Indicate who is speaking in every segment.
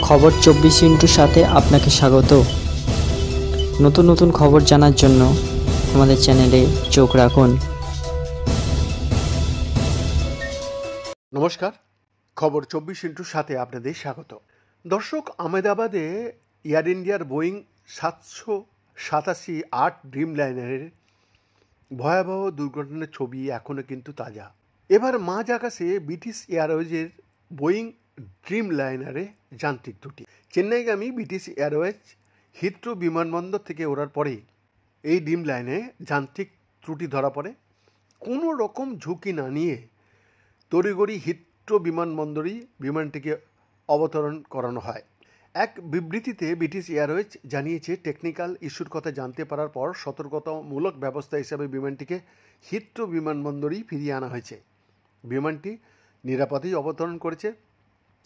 Speaker 1: খবর 24 সাথে আপনাকে স্বাগত। নতুন নতুন খবর জানার জন্য আমাদের চ্যানেলে চোখ রাখুন।
Speaker 2: নমস্কার, খবর 24 আপনাদের স্বাগত। দর্শক, আহমেদাবাদে এয়ার ইন্ডিয়ার বোয়িং 787-8 ড্রিম লাইনারের ভয়াবহ দুর্ঘটনার ছবি এখনও কিন্তু তাজা। এবার মাঝ আকাশে ব্রিটিশ এয়ারওয়েজের বোয়িং ড্রিম লাইনারে যান্ত্রিক ত্রুটি। চেন্নাইগামী ব্রিটিশ এয়ারওয়েজ হিথ্রো বিমানবন্দর থেকে ওড়ার পরে এই ড্রিম লাইনে যান্ত্রিক ত্রুটি ধরা পড়ে। কোনো রকম ঝুঁকি না নিয়ে তড়িঘড়ি হিথ্রো বিমানবন্দরেই বিমানটিকে অবতরণ করানো হয়। এক বিবৃতিতে ব্রিটিশ এয়ারওয়েজ জানিয়েছে, টেকনিক্যাল ইস্যুর কথা জানতে পারার পর সতর্কতামূলক ব্যবস্থা হিসাবে বিমানটিকে হিথ্রো বিমানবন্দরেই ফিরিয়ে আনা হয়েছে। বিমানটি নিরাপদেই অবতরণ করেছে।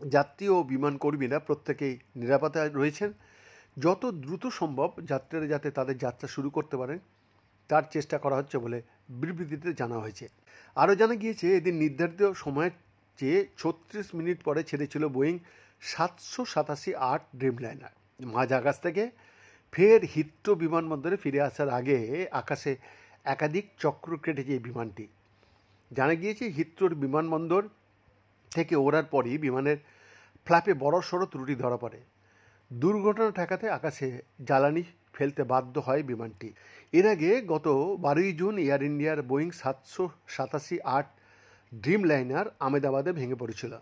Speaker 2: যাত্রী ও বিমান কর্মীরা প্রত্যেকেই নিরাপদে রয়েছেন। যত দ্রুত সম্ভব যাত্রীরা যাতে তাদের যাত্রা শুরু করতে পারেন তার চেষ্টা করা হচ্ছে বলে বিবৃতিতে জানা হয়েছে। আরও জানা গিয়েছে, এদিন নির্ধারিত সময়ের চেয়ে 36 মিনিট পরে ছেড়েছিল বোয়িং 787-8 ড্রিম লাইনার। মাঝ আকাশ থেকে ফের হিথ্রো বিমানবন্দরে ফিরে আসার আগে আকাশে একাধিক চক্র কেটেছে এই বিমানটি। জানা গিয়েছে, হিথ্রোর বিমানবন্দর থেকে ওড়ার পরই বিমানের ফ্ল্যাপে বড়সড় ত্রুটি ধরা পড়ে। দুর্ঘটনা ঠেকাতে আকাশে জ্বালানি ফেলতে বাধ্য হয় বিমানটি। এর আগে গত 12 জুন এয়ার ইন্ডিয়ার বোয়িং 787-8 ড্রিম লাইনার আহমেদাবাদে ভেঙে পড়েছিল।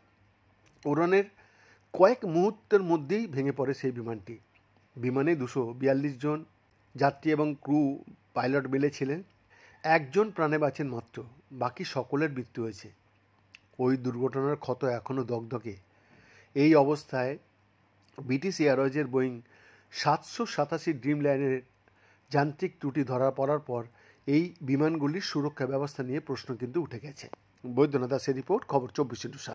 Speaker 2: উড়ানের কয়েক মুহূর্তের মধ্যেই ভেঙে পড়ে সেই বিমানটি। বিমানে 242 জন যাত্রী এবং ক্রু পাইলট মিলে ছিলেন। একজন প্রাণে বাঁচেন মাত্র, বাকি সকলের মৃত্যু হয়েছে। ওই দুর্ঘটনার ক্ষত এখনও দগদগে। এই অবস্থায় ব্রিটিশ এয়ারওয়েজের বোয়িং 787 ড্রিম লাইনের যান্ত্রিক ত্রুটি ধরা পড়ার পর এই বিমানগুলির সুরক্ষা ব্যবস্থা নিয়ে প্রশ্ন কিন্তু উঠে গেছে। বৈদ্যনাথ দাসের রিপোর্ট, খবর 24।